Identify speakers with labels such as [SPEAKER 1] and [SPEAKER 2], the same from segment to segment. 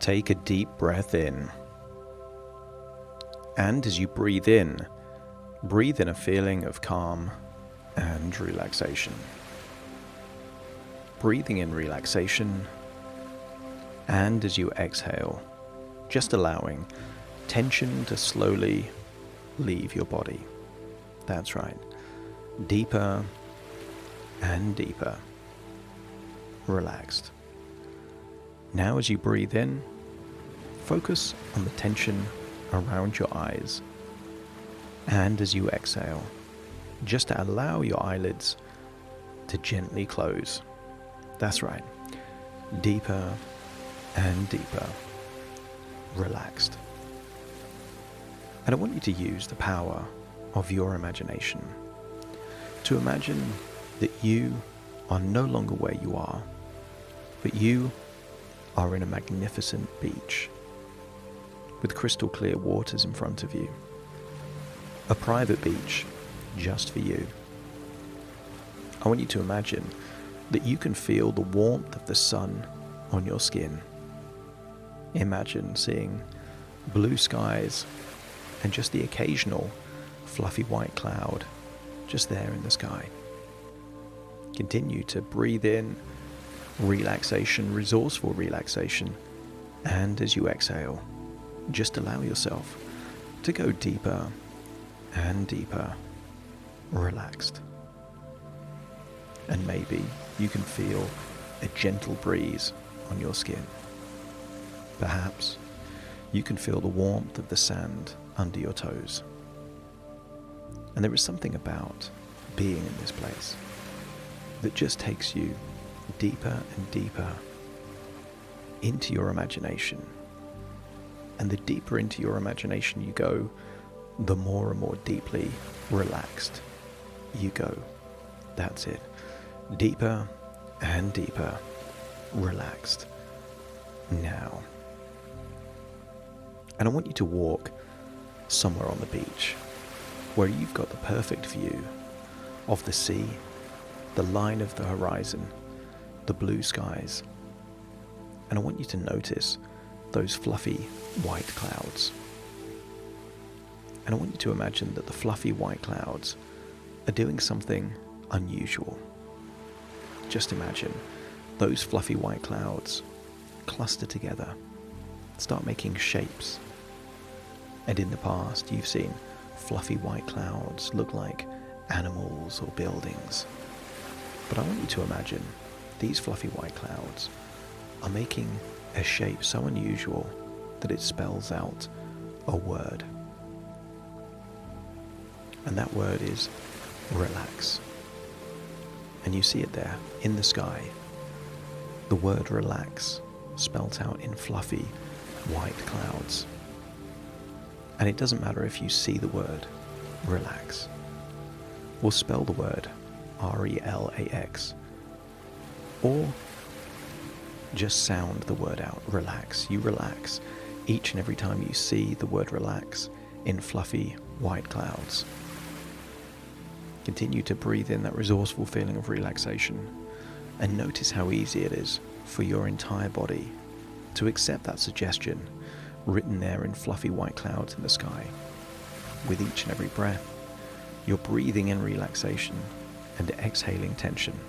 [SPEAKER 1] Take a deep breath in. And as you breathe in a feeling of calm and relaxation. Breathing in relaxation, and as you exhale, just allowing tension to slowly leave your body. That's right. Deeper and deeper. Relaxed. Now as you breathe in, focus on the tension around your eyes. And as you exhale, just to allow your eyelids to gently close. That's right. Deeper and deeper. Relaxed. And I want you to use the power of your imagination to imagine that you are no longer where you are, but you are in a magnificent beach with crystal clear waters in front of you. A private beach just for you. I want you to imagine that you can feel the warmth of the sun on your skin. Imagine seeing blue skies and just the occasional fluffy white cloud just there in the sky. Continue to breathe in relaxation, resourceful relaxation, and as you exhale, just allow yourself to go deeper and deeper, relaxed. And maybe you can feel a gentle breeze on your skin. Perhaps you can feel the warmth of the sand under your toes. And there is something about being in this place that just takes you deeper and deeper into your imagination. And the deeper into your imagination you go, the more and more deeply relaxed you go. That's it. Deeper and deeper relaxed. Now. And I want you to walk somewhere on the beach where you've got the perfect view of the sea, the line of the horizon, the blue skies. And I want you to notice those fluffy white clouds. And I want you to imagine that the fluffy white clouds are doing something unusual. Just imagine those fluffy white clouds cluster together, start making shapes. And in the past, you've seen fluffy white clouds look like animals or buildings. But I want you to imagine these fluffy white clouds are making a shape so unusual that it spells out a word. And that word is relax. And you see it there in the sky. The word relax spelt out in fluffy white clouds. And it doesn't matter if you see the word relax or spell the word R-E-L-A-X or just sound the word out, relax. You relax each and every time you see the word relax in fluffy white clouds. Continue to breathe in that resourceful feeling of relaxation and notice how easy it is for your entire body to accept that suggestion written there in fluffy white clouds in the sky. With each and every breath, you're breathing in relaxation and exhaling tension.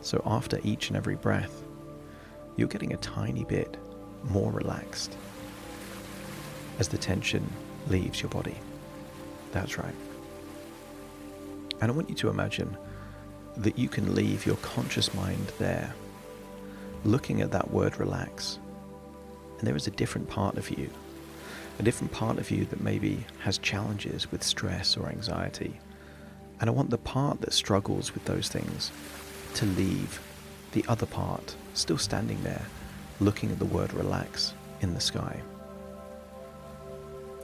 [SPEAKER 1] So after each and every breath, you're getting a tiny bit more relaxed as the tension leaves your body. That's right. And I want you to imagine that you can leave your conscious mind there, looking at that word relax. And there is a different part of you that maybe has challenges with stress or anxiety. And I want the part that struggles with those things to leave the other part still standing there, looking at the word relax in the sky.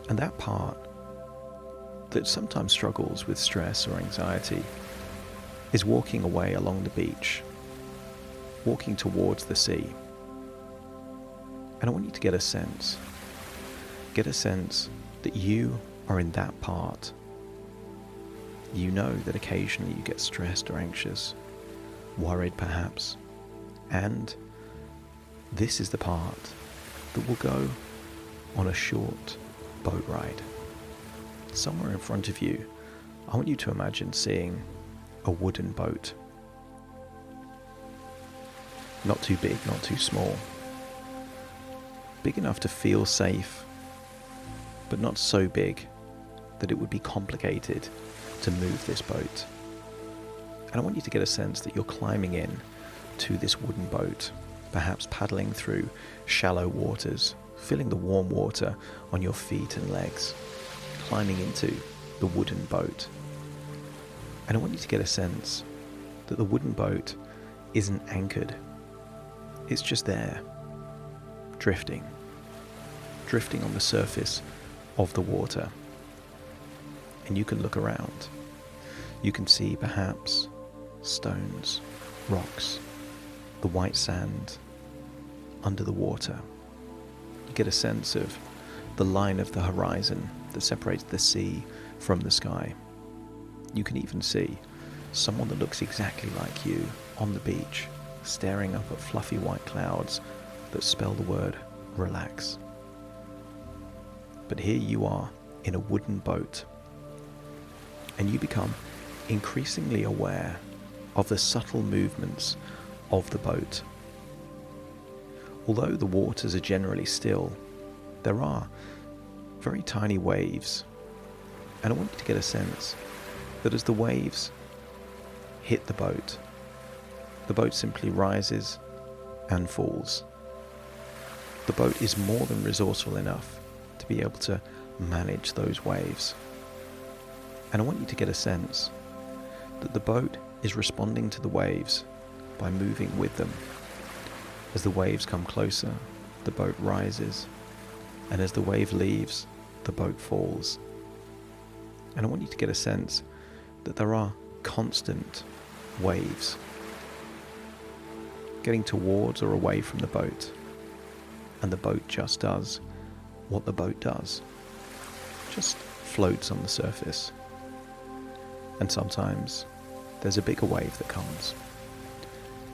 [SPEAKER 1] And that part that sometimes struggles with stress or anxiety is walking away along the beach, walking towards the sea. And I want you to get a sense that you are in that part. You know that occasionally you get stressed or anxious, worried perhaps, and this is the part that will go on a short boat ride. Somewhere in front of you, I want you to imagine seeing a wooden boat. Not too big, not too small. Big enough to feel safe, but not so big that it would be complicated to move this boat. And I want you to get a sense that you're climbing in to this wooden boat, perhaps paddling through shallow waters, feeling the warm water on your feet and legs, climbing into the wooden boat. And I want you to get a sense that the wooden boat isn't anchored. It's just there, drifting on the surface of the water. And you can look around. You can see perhaps stones, rocks, the white sand under the water. You get a sense of the line of the horizon that separates the sea from the sky. You can even see someone that looks exactly like you on the beach, staring up at fluffy white clouds that spell the word relax. But here you are in a wooden boat, and you become increasingly aware of the subtle movements of the boat. Although the waters are generally still, there are very tiny waves, and I want you to get a sense that as the waves hit the boat simply rises and falls. The boat is more than resourceful enough to be able to manage those waves. And I want you to get a sense that the boat is responding to the waves by moving with them. As the waves come closer, the boat rises, and as the wave leaves, the boat falls. And I want you to get a sense that there are constant waves getting towards or away from the boat, and the boat just does what the boat does, just floats on the surface. And sometimes there's a bigger wave that comes,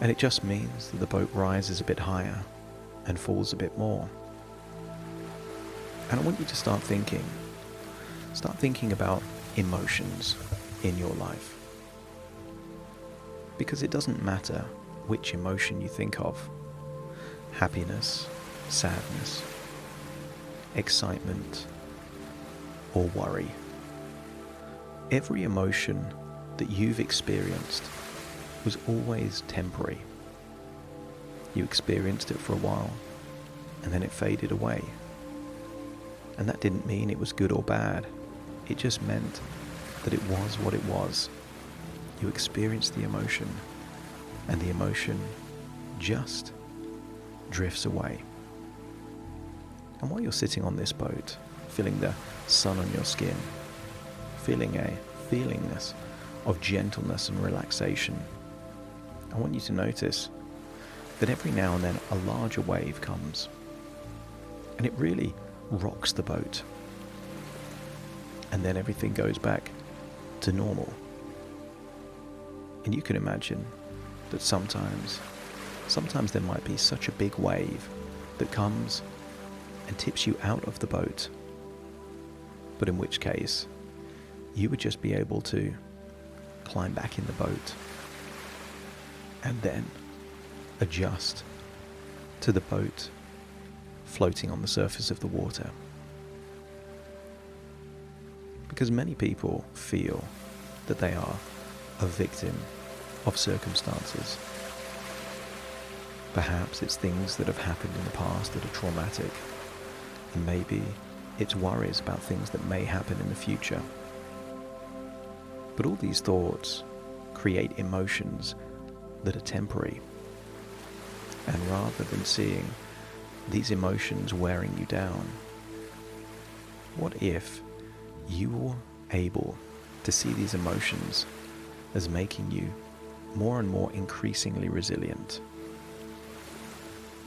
[SPEAKER 1] and it just means that the boat rises a bit higher and falls a bit more. And I want you to start thinking about emotions in your life, because it doesn't matter which emotion you think of: happiness, sadness, excitement, or worry. Every emotion that you've experienced was always temporary. You experienced it for a while, and then it faded away. And that didn't mean it was good or bad. It just meant that it was what it was. You experienced the emotion, and the emotion just drifts away. And while you're sitting on this boat, feeling the sun on your skin, feeling a feelingness of gentleness and relaxation, I want you to notice that every now and then a larger wave comes, and it really rocks the boat. And then everything goes back to normal. And you can imagine that sometimes there might be such a big wave that comes and tips you out of the boat, but in which case you would just be able to climb back in the boat and then adjust to the boat floating on the surface of the water. Because many people feel that they are a victim of circumstances. Perhaps it's things that have happened in the past that are traumatic, and maybe it's worries about things that may happen in the future. But all these thoughts create emotions that are temporary. And rather than seeing these emotions wearing you down, what if you were able to see these emotions as making you more and more increasingly resilient?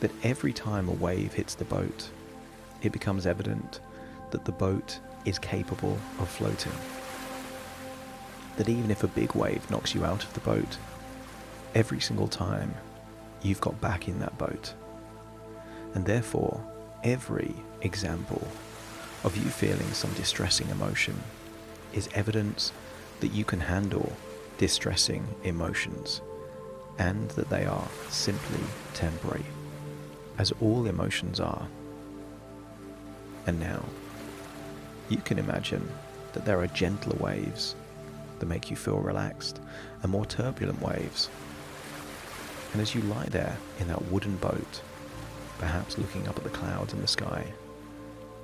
[SPEAKER 1] That every time a wave hits the boat, it becomes evident that the boat is capable of floating. That even if a big wave knocks you out of the boat, every single time you've got back in that boat. And therefore, every example of you feeling some distressing emotion is evidence that you can handle distressing emotions and that they are simply temporary, as all emotions are. And now, you can imagine that there are gentler waves that make you feel relaxed and more turbulent waves. And as you lie there in that wooden boat, perhaps looking up at the clouds in the sky,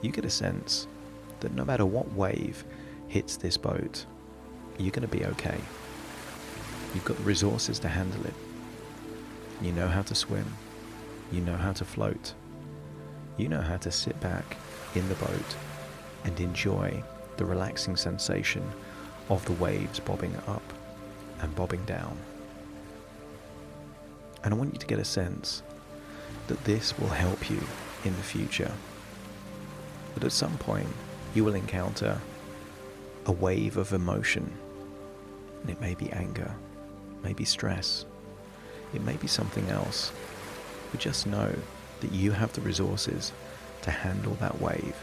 [SPEAKER 1] you get a sense that no matter what wave hits this boat, you're going to be okay. You've got the resources to handle it. You know how to swim. You know how to float. You know how to sit back in the boat and enjoy the relaxing sensation of the waves bobbing up and bobbing down. And I want you to get a sense that this will help you in the future. That at some point you will encounter a wave of emotion, and it may be anger, it may be stress, it may be something else, but just know that you have the resources to handle that wave,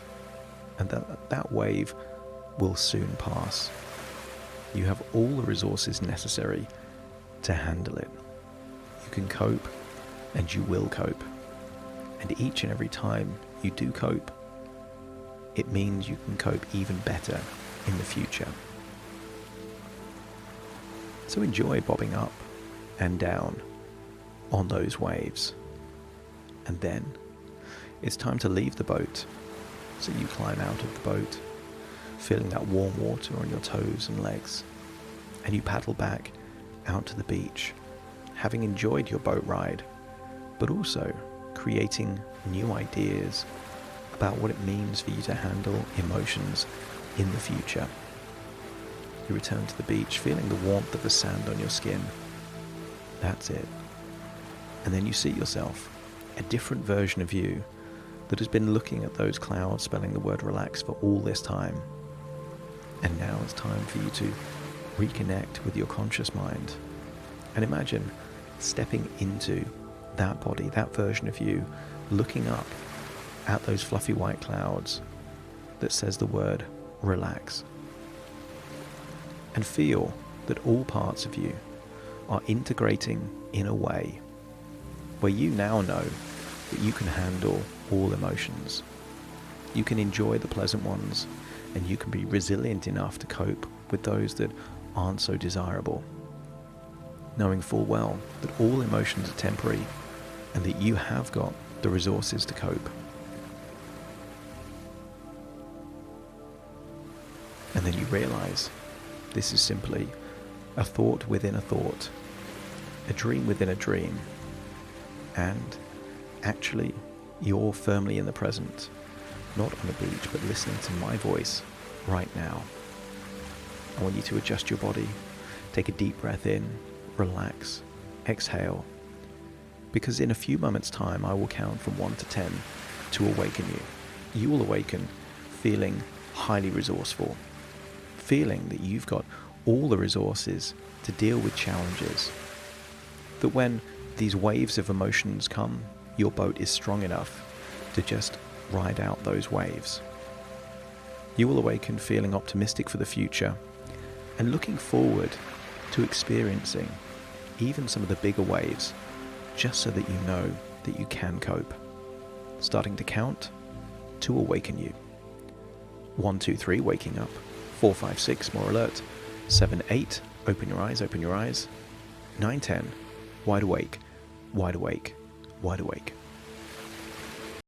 [SPEAKER 1] and that wave will soon pass. You have all the resources necessary to handle it. You can cope, and you will cope. And each and every time you do cope, it means you can cope even better in the future. So enjoy bobbing up and down on those waves. And then it's time to leave the boat. So you climb out of the boat, feeling that warm water on your toes and legs, and you paddle back out to the beach, having enjoyed your boat ride, but also creating new ideas about what it means for you to handle emotions in the future. You return to the beach, feeling the warmth of the sand on your skin. That's it. And then you see yourself, a different version of you that has been looking at those clouds spelling the word relax for all this time. And now it's time for you to reconnect with your conscious mind. And imagine stepping into that body, that version of you, looking up at those fluffy white clouds that says the word relax. And feel that all parts of you are integrating in a way where you now know that you can handle all emotions. You can enjoy the pleasant ones, and you can be resilient enough to cope with those that aren't so desirable, knowing full well that all emotions are temporary and that you have got the resources to cope. And then you realize this is simply a thought within a thought, a dream within a dream, and actually you're firmly in the present, not on a beach, but listening to my voice right now. I want you to adjust your body, take a deep breath in, relax, exhale, because in a few moments' time I will count from 1 to 10 to awaken you. You will awaken feeling highly resourceful, feeling that you've got all the resources to deal with challenges, that when these waves of emotions come, your boat is strong enough to just ride out those waves. You will awaken feeling optimistic for the future and looking forward to experiencing even some of the bigger waves, just so that you know that you can cope. Starting to count to awaken you. 1, 2, 3, waking up. 4, 5, 6, more alert. 7, 8, open your eyes, open your eyes. 9, 10, wide awake, wide awake, wide awake.